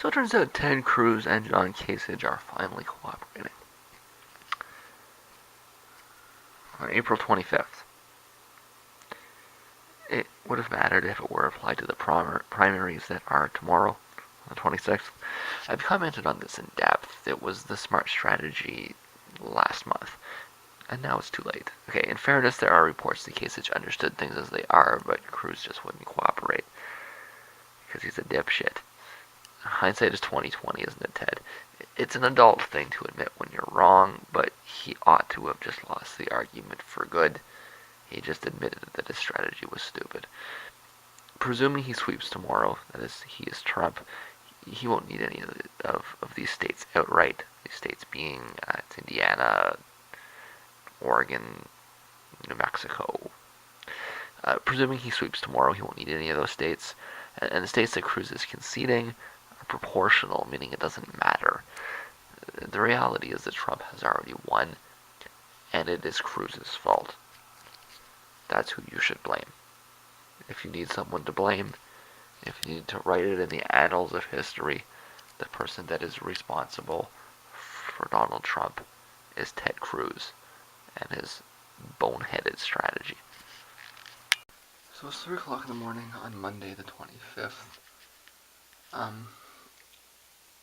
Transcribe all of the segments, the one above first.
So it turns out Ted Cruz and John Kasich are finally cooperating. On April 25th, it would have mattered if it were applied to the primaries that are tomorrow, on the 26th. I've commented on this in depth. It was the smart strategy last month, and now it's too late. Okay, in fairness, there are reports that Kasich understood things as they are, but Cruz just wouldn't cooperate because he's a dipshit. Hindsight is 20/20, isn't it, Ted? It's an adult thing to admit when you're wrong, but he ought to have just lost the argument for good. He just admitted that his strategy was stupid. Presuming he sweeps tomorrow, that is, he is Trump, he won't need any of these states outright. These states being Indiana, Oregon, New Mexico. Presuming he sweeps tomorrow, he won't need any of those states. And the states that Cruz is conceding are proportional, meaning it doesn't matter. The reality is that Trump has already won, and it is Cruz's fault. That's who you should blame. If you need someone to blame, if you need to write it in the annals of history, the person that is responsible for Donald Trump is Ted Cruz and his boneheaded strategy. So it's 3 o'clock in the morning on Monday the 25th.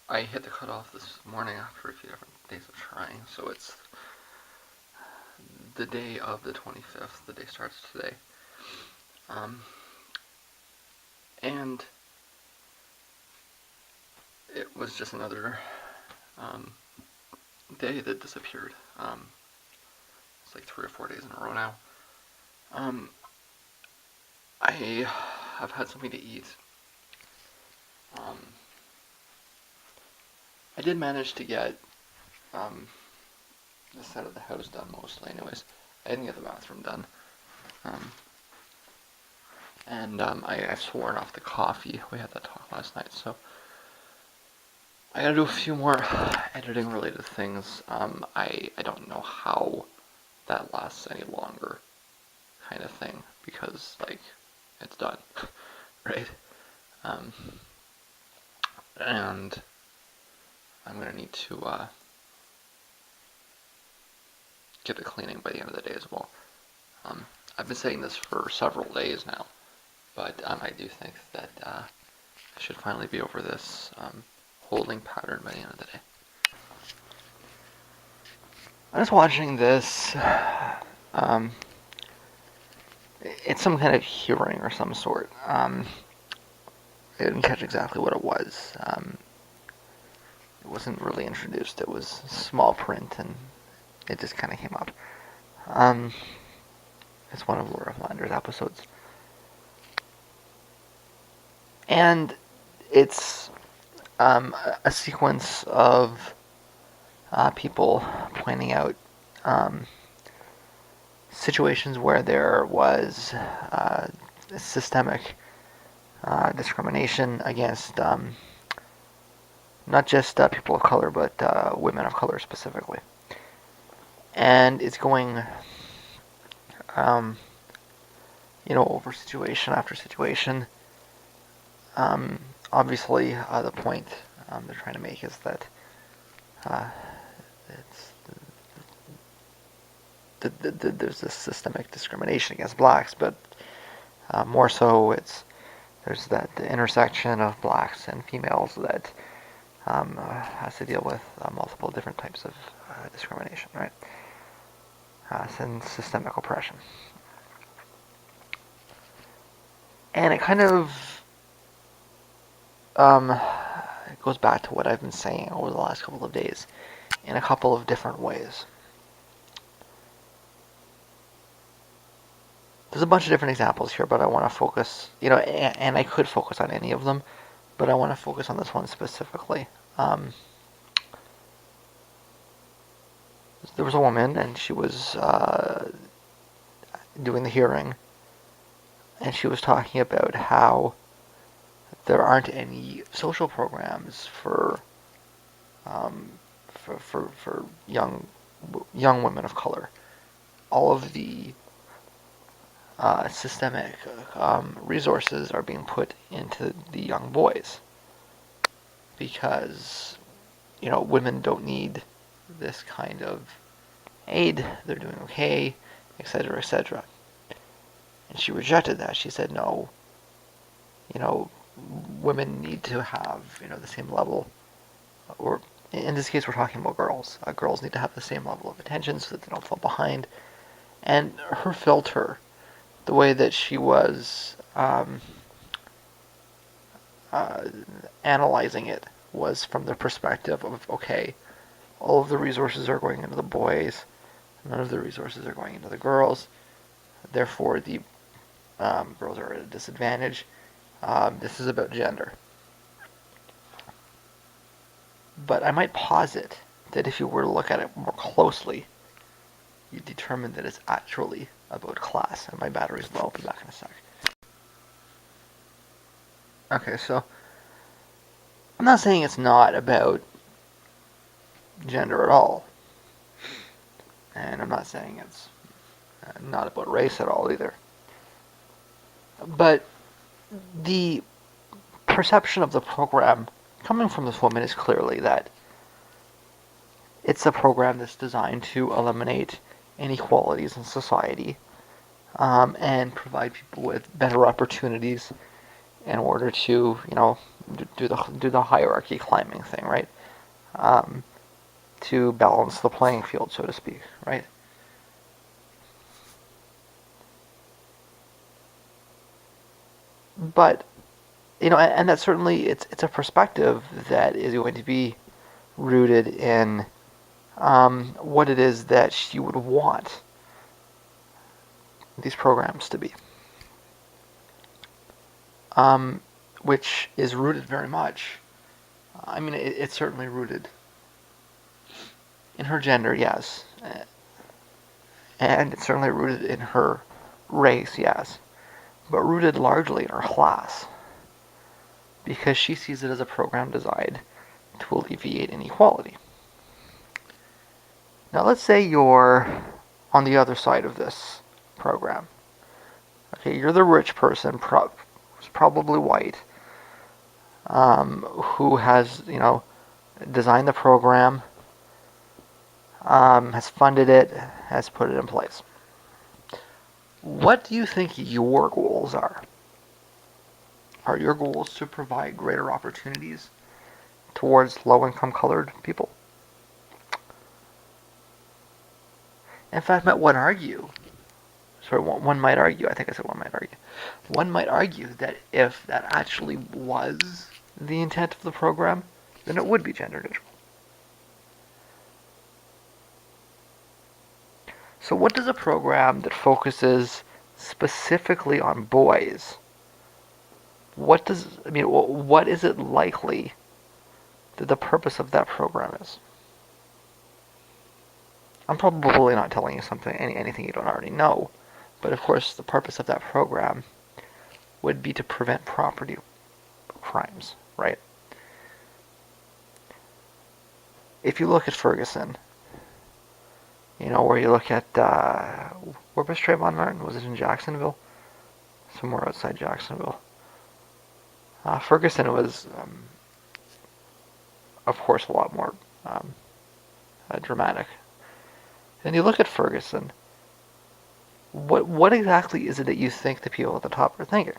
I hit the cutoff this morning after a few different days of trying, so it's the day of the 25th. The day starts today. And it was just another day that disappeared. It's like 3 or 4 days in a row now. I have had something to eat. I did manage to get the side of the house done mostly, anyways. I didn't get the bathroom done. I've sworn off the coffee. We had that talk last night, so I gotta do a few more editing related things. I don't know how that lasts any longer, kind of thing, because like it's done, right? And I'm gonna need to get the cleaning by the end of the day as well. I've been saying this for several days now, but I do think that I should finally be over this holding pattern by the end of the day. I was watching this. It's some kind of hearing or some sort. I didn't catch exactly what it was. It wasn't really introduced. It was small print, and it just kind of came up. It's one of Laura Flanders' episodes. And it's a sequence of people pointing out situations where there was systemic discrimination against not just people of color, but women of color specifically. And it's going, over situation after situation. Obviously, the point they're trying to make is that there's this systemic discrimination against blacks, but more so, there's that the intersection of blacks and females that has to deal with multiple different types of discrimination, right? And systemic oppression. And it kind of it goes back to what I've been saying over the last couple of days in a couple of different ways. There's a bunch of different examples here, but I want to focus, and I could focus on any of them, but I want to focus on this one specifically. There was a woman, and she was doing the hearing, and she was talking about how there aren't any social programs for young women of color. All of the systemic resources are being put into the young boys. because, women don't need this kind of aid, they're doing okay, etc., etc. And she rejected that. She said, no, you know, women need to have, the same level, or in this case, we're talking about girls. Girls need to have the same level of attention so that they don't fall behind. And her filter, the way that she was uh, analyzing it, was from the perspective of, okay, all of the resources are going into the boys, none of the resources are going into the girls, therefore the girls are at a disadvantage. This is about gender. But I might posit that if you were to look at it more closely, you determine that it's actually about class. And my battery's low. I'll be back in a sec. Okay, so I'm not saying it's not about gender at all. And I'm not saying it's not about race at all either. But the perception of the program coming from this woman is clearly that it's a program that's designed to eliminate inequalities in society, and provide people with better opportunities in order to, do the hierarchy climbing thing, right? Um, to balance the playing field, so to speak, right? But and that certainly it's a perspective that is going to be rooted in what it is that you would want these programs to be, which is rooted very much. I mean, it's certainly rooted in her gender, yes, and it's certainly rooted in her race, yes, but rooted largely in her class, because she sees it as a program designed to alleviate inequality. Now, let's say you're on the other side of this program. Okay, you're the rich person, who's probably white, who has, designed the program, has funded it, has put it in place. What do you think your goals are? Are your goals to provide greater opportunities towards low-income colored people? In fact, one might argue, I think I said one might argue, one might argue that if that actually was the intent of the program, then it would be gender neutral. So what does a program that focuses specifically on boys, what is it likely that the purpose of that program is? I'm probably not telling you anything you don't already know, but of course the purpose of that program would be to prevent property crimes, right? If you look at Ferguson, where you look at, where was Trayvon Martin? Was it in Jacksonville? Somewhere outside Jacksonville. Ferguson was, of course, a lot more dramatic. And you look at Ferguson, what exactly is it that you think the people at the top are thinking?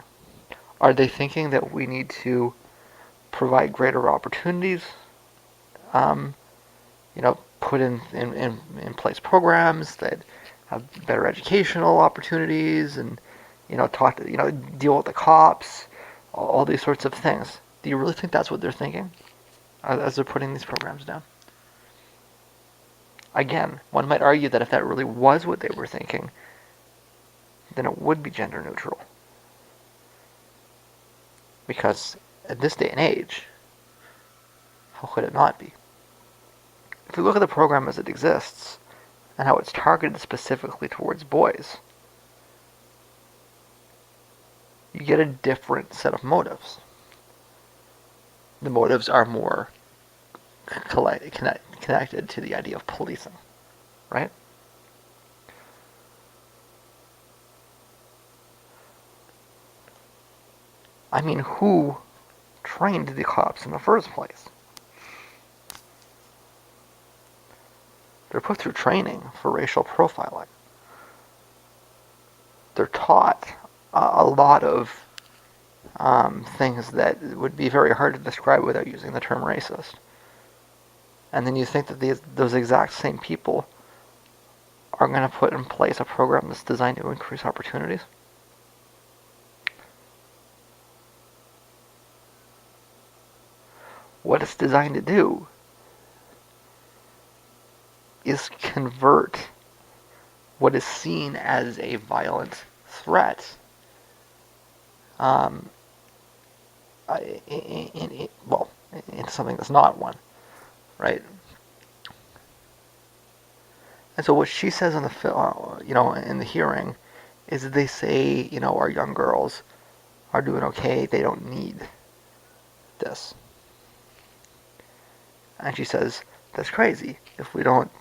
Are they thinking that we need to provide greater opportunities? Put in place programs that have better educational opportunities, and deal with the cops, all these sorts of things. Do you really think that's what they're thinking as they're putting these programs down? Again, one might argue that if that really was what they were thinking, then it would be gender neutral. Because at this day and age, how could it not be? If you look at the program as it exists, and how it's targeted specifically towards boys, you get a different set of motives. The motives are more connected to the idea of policing, right? I mean, who trained the cops in the first place. They're put through training for racial profiling. They're taught a lot of things that would be very hard to describe without using the term racist. And then you think that those exact same people are going to put in place a program that's designed to increase opportunities? What it's designed to do is convert what is seen as a violent threat um, into something that's not one, right? And so what she says in the in the hearing is that they say, our young girls are doing okay. They don't need this. And she says that's crazy. If we don't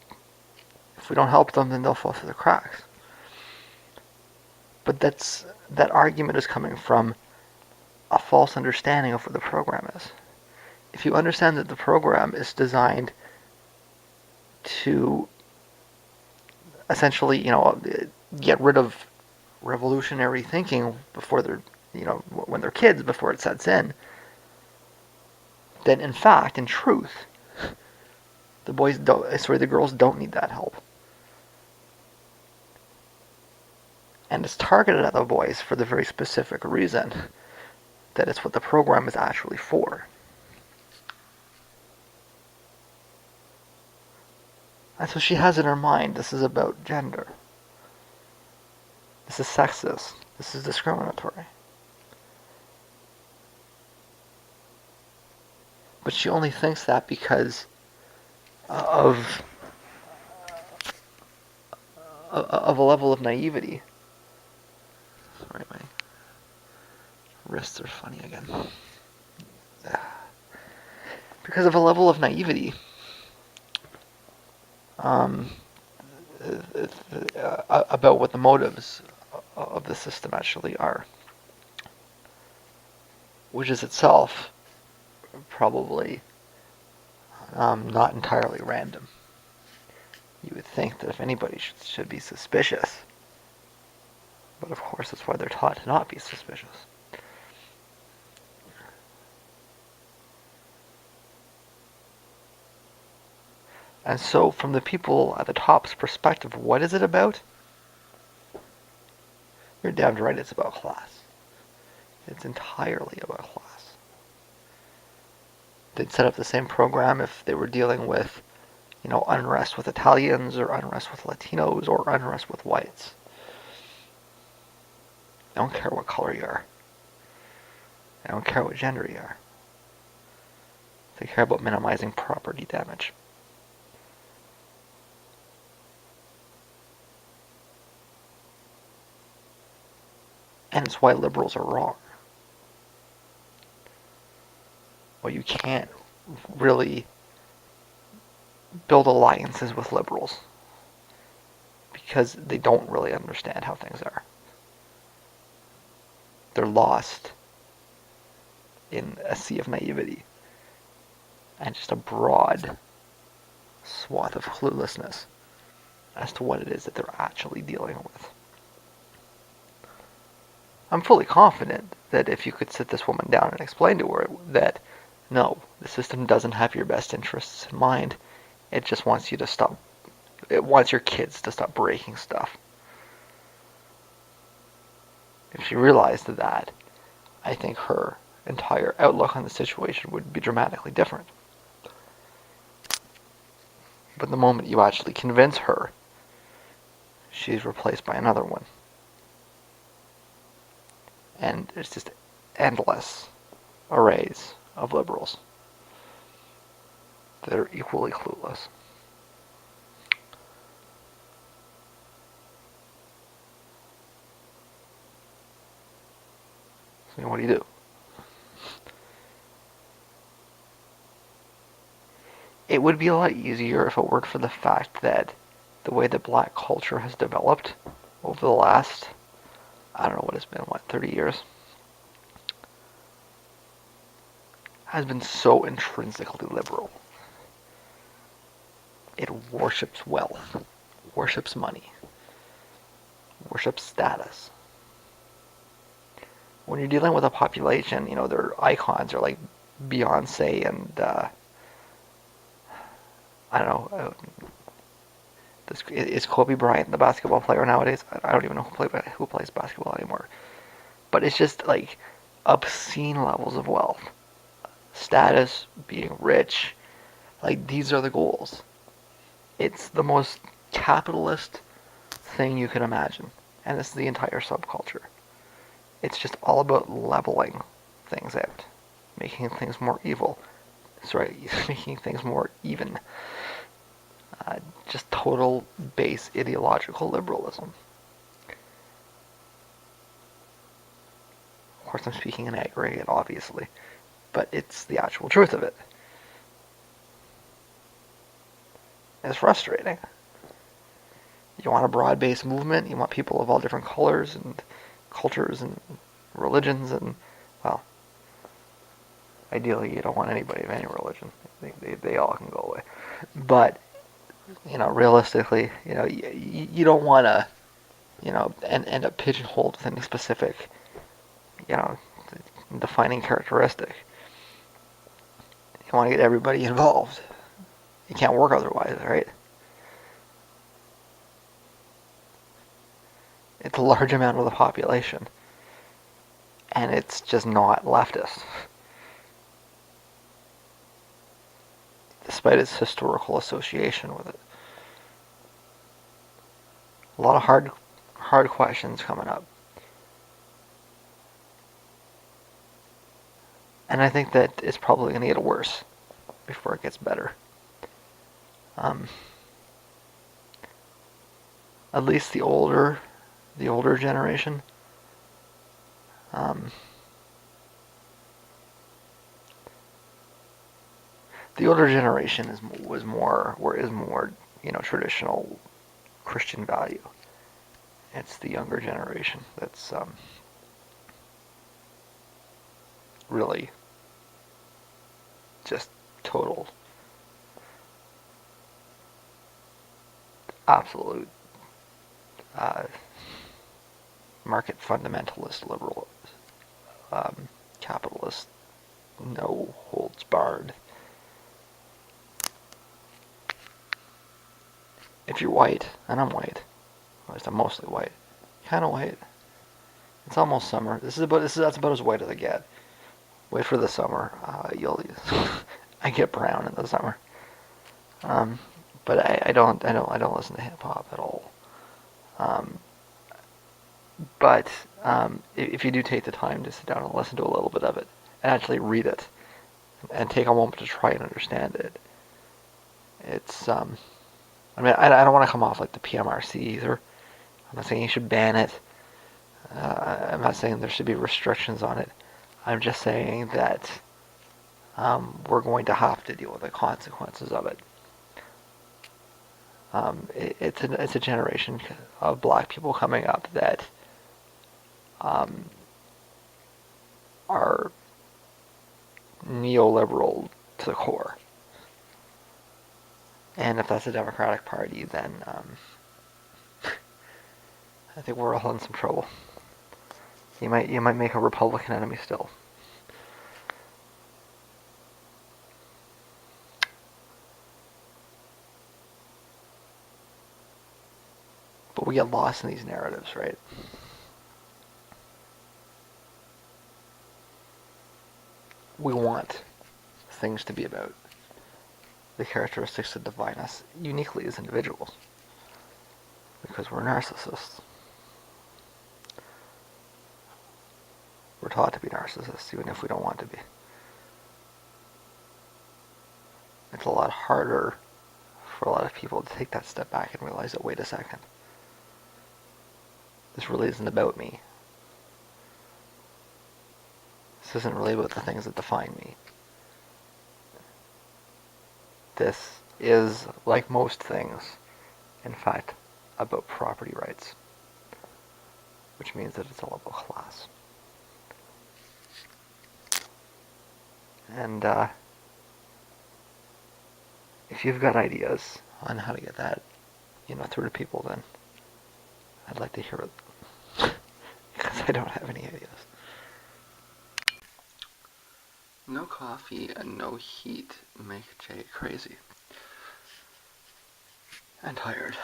help them, then they'll fall through the cracks. But that argument is coming from a false understanding of what the program is. If you understand that the program is designed to essentially, get rid of revolutionary thinking before they're, when they're kids, before it sets in, then in fact, in truth, the girls don't need that help. And it's targeted at the boys for the very specific reason that it's what the program is actually for. And so she has in her mind, this is about gender. This is sexist. This is discriminatory. But she only thinks that because of a level of naivety. Sorry, my wrists are funny again. Because of a level of naivety um, about what the motives of the system actually are, which is itself probably not entirely random. You would think that if anybody should be suspicious, but of course that's why they're taught to not be suspicious. And so, from the people at the top's perspective, what is it about? You're damn right it's about class. It's entirely about class. They'd set up the same program if they were dealing with, unrest with Italians or unrest with Latinos or unrest with whites. I don't care what color you are. I don't care what gender you are. They care about minimizing property damage. And it's why liberals are wrong. Well, you can't really build alliances with liberals because they don't really understand how things are. They're lost in a sea of naivety and just a broad swath of cluelessness as to what it is that they're actually dealing with. I'm fully confident that if you could sit this woman down and explain to her that no, the system doesn't have your best interests in mind, it just wants you to stop, it wants your kids to stop breaking stuff. If she realized that, I think her entire outlook on the situation would be dramatically different. But the moment you actually convince her, she's replaced by another one. And it's just endless arrays of liberals that are equally clueless. So what do you do? It would be a lot easier if it weren't for the fact that the way that black culture has developed over the last, I don't know what it's been, 30 years? has been so intrinsically liberal. It worships wealth, worships money, worships status. When you're dealing with a population, their icons are like Beyonce and I don't know. Is Kobe Bryant the basketball player nowadays? I don't even know who plays basketball anymore. But it's just like obscene levels of wealth, status, being rich. Like these are the goals. It's the most capitalist thing you can imagine, and it's the entire subculture. It's just all about leveling things out, making things more evil. Sorry, making things more even. Just total base ideological liberalism. Of course, I'm speaking in aggregate, obviously, but it's the actual truth of it. It's frustrating. You want a broad-based movement. You want people of all different colors and cultures and religions, and well, ideally, you don't want anybody of any religion. They all can go away. But realistically, you don't want to, end up pigeonholed with any specific, you know, defining characteristic. You want to get everybody involved. You can't work otherwise, right? It's a large amount of the population, and it's just not leftist, despite its historical association with it. A lot of hard questions coming up. And I think that it's probably going to get worse before it gets better. Um, at least the older generation. Um, the older generation is more traditional Christian value. It's the younger generation that's really just total, absolute uh, market fundamentalist liberal, capitalist, no holds barred. If you're white, and I'm white, at least I'm mostly white, kind of white. It's almost summer. That's about as white as I get. Wait for the summer. I get brown in the summer. Um, but I don't listen to hip hop at all. Um, but if you do take the time to sit down and listen to a little bit of it and actually read it and take a moment to try and understand it, it's I mean I don't want to come off like the PMRC either. I'm not saying you should ban it. I'm not saying there should be restrictions on it. I'm just saying that we're going to have to deal with the consequences of it. It's a generation of black people coming up that um, are neoliberal to the core. And if that's the Democratic Party, then I think we're all in some trouble. You might make a Republican enemy still. But we get lost in these narratives, right? We want things to be about the characteristics that define us uniquely as individuals. Because we're narcissists. We're taught to be narcissists, even if we don't want to be. It's a lot harder for a lot of people to take that step back and realize that, wait a second, this really isn't about me. This isn't really about the things that define me. This is, like most things, in fact, about property rights, which means that it's all about class. And if you've got ideas on how to get that, through to people, then I'd like to hear it because I don't have any ideas. No coffee and no heat make Jay crazy and tired.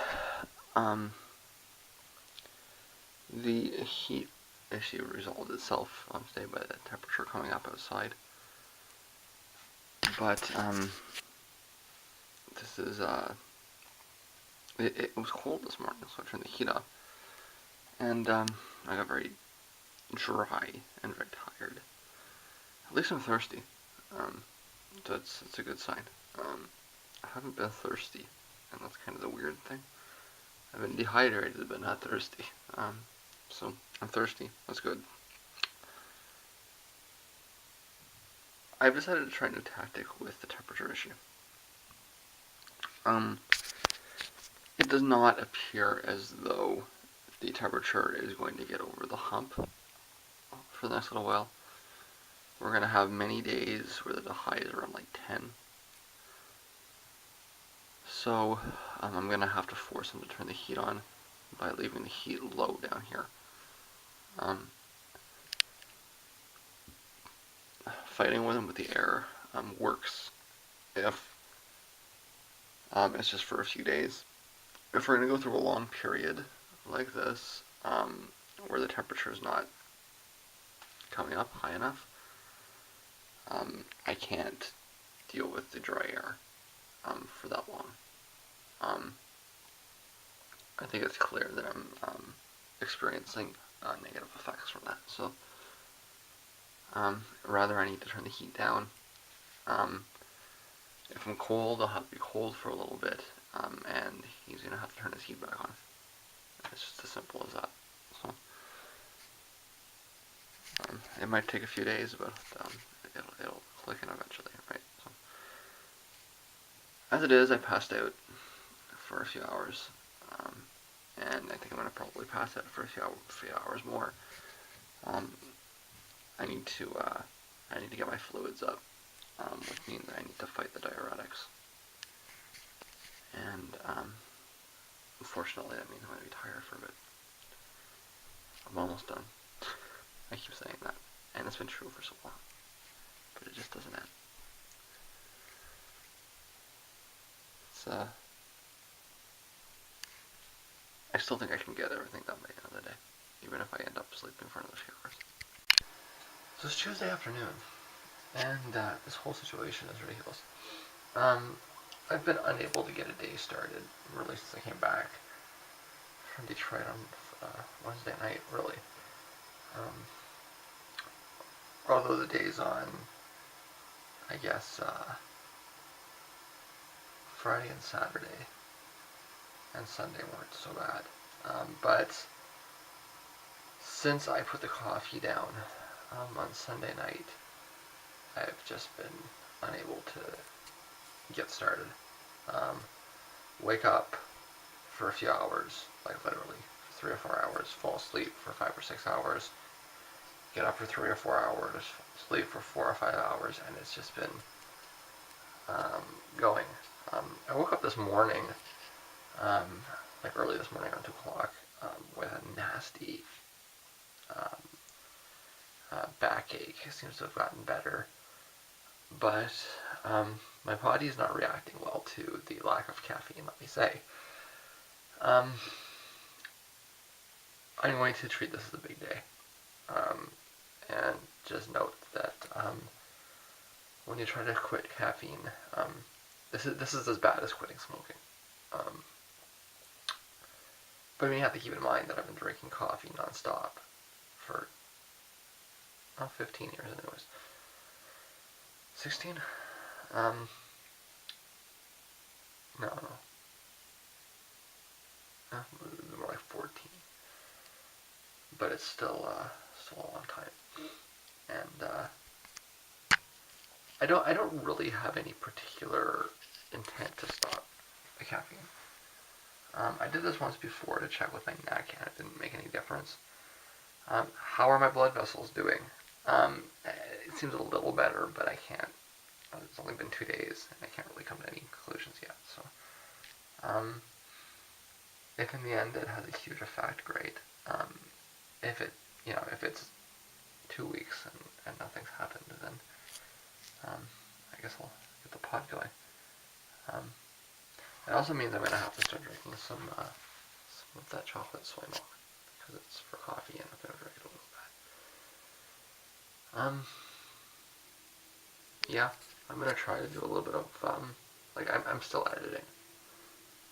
Um, the heat issue resolved itself today by the temperature coming up outside. But this is it was cold this morning, so I turned the heat up, and I got very dry and very tired. At least I'm thirsty. Um, so it's a good sign. Um, I haven't been thirsty, and that's kind of the weird thing. I've been dehydrated but not thirsty. So I'm thirsty. That's good. I've decided to try a new tactic with the temperature issue. Um, it does not appear as though the temperature is going to get over the hump for the next little while. We're going to have many days where the high is around like 10. So I'm going to have to force him to turn the heat on by leaving the heat low down here. Um, Fighting with him with the air works if it's just for a few days. If we're going to go through a long period like this, where the temperature is not coming up high enough, I can't deal with the dry air for that long. I think it's clear that I'm experiencing negative effects from that. So, rather I need to turn the heat down. If I'm cold, I'll have to be cold for a little bit, and he's going to have to turn his heat back on. It's just as simple as that. So, it might take a few days, but it'll click in eventually, right? So, as it is, I passed out for a few hours, and I think I'm going to probably pass out for a few hours more. I need to get my fluids up, which means I need to fight the diuretics. And unfortunately, that means I'm going to be tired for a bit. I'm almost done. I keep saying that, and it's been true for so long, but it just doesn't end. It's I still think I can get everything done by the end of the day, even if I end up sleeping for another few hours. So it's Tuesday afternoon, and this whole situation is ridiculous. I've been unable to get a day started, really, since I came back from Detroit on Wednesday night, really. Um, although the days on, I guess, Friday and Saturday and Sunday weren't so bad. But since I put the coffee down on Sunday night, I've just been unable to get started. Wake up for a few hours, like literally 3 or 4 hours, fall asleep for 5 or 6 hours, get up for 3 or 4 hours, sleep for 4 or 5 hours, and it's just been going. I woke up this morning, like early this morning around 2 o'clock, with a nasty backache. It seems to have gotten better, but my body is not reacting well to the lack of caffeine, let me say. I'm going to treat this as a big day, and just note that when you try to quit caffeine, this is as bad as quitting smoking. But you have to keep in mind that I've been drinking coffee nonstop for 15 years anyways. 16? No. More like 14. But it's still a long time. And I don't really have any particular intent to stop the caffeine. I did this once before to check with my neck, and it didn't make any difference. How are my blood vessels doing? It seems a little better, but I can't 2 days, and I can't really come to any conclusions yet. So, if in the end it has a huge effect, great. If it, if it's 2 weeks and nothing's happened, then I guess I'll get the pot going. Um, it also means I'm gonna have to start drinking some of that chocolate soy milk because it's for coffee, and I'm gonna drink it a little bit. Yeah, I'm gonna try to do a little bit of like I'm still editing.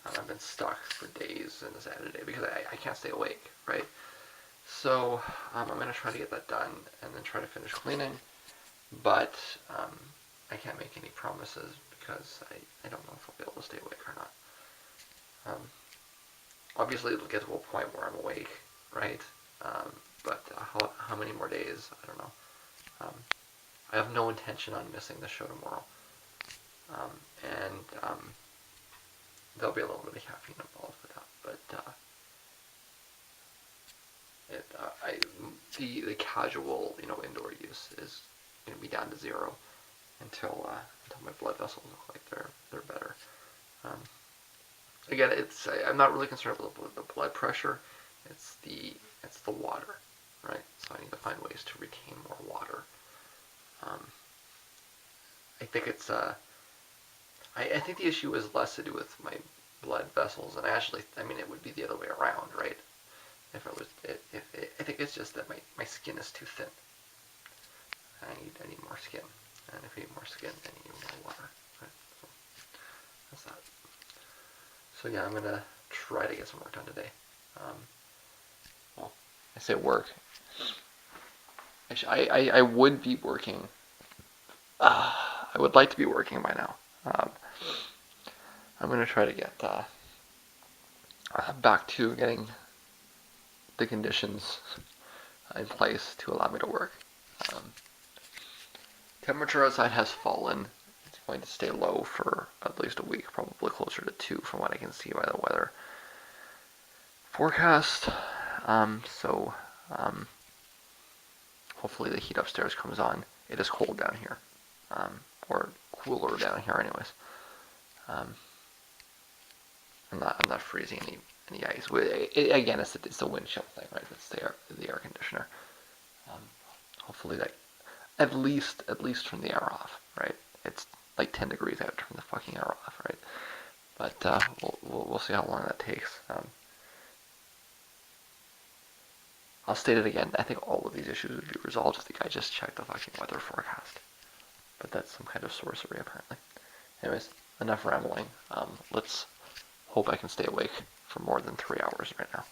I've been stuck for days in this editing because I can't stay awake, right? So I'm gonna try to get that done and then try to finish cleaning, but I can't make any promises because I don't know if I'll be able to stay awake or not. Obviously, it'll get to a point where I'm awake, right? But how many more days? I don't know. Um, I have no intention on missing the show tomorrow, and there'll be a little bit of caffeine involved with that. But the casual indoor use is going to be down to zero until my blood vessels look like they're better. Um, Again, I'm not really concerned with the blood pressure. It's the water, right? So I need to find ways to retain more water. Um, I think I think the issue is less to do with my blood vessels, and I mean, it would be the other way around, right? If it was, I think it's just that my skin is too thin. I need more skin, and if I need more skin, I need more water. Right? So that's that. So yeah, I'm gonna try to get some work done today. Um, well, I say work. Actually, I would be working. I would like to be working by now. I'm gonna try to get back to getting the conditions in place to allow me to work. Um, Temperature outside has fallen. It's going to stay low for at least a week, probably closer to 2 from what I can see by the weather forecast. So hopefully the heat upstairs comes on. It is cold down here, or cooler down here, anyways. Um, I'm not freezing any ice. Again, it's the wind chill thing, right? It's the air conditioner. Hopefully that at least turn the air off, right? It's like 10 degrees. I have to turn the fucking air off, right? But we'll see how long that takes. I'll state it again. I think all of these issues would be resolved if the guy just checked the fucking weather forecast. But that's some kind of sorcery, apparently. Anyways, enough rambling. Let's hope I can stay awake for more than 3 hours right now.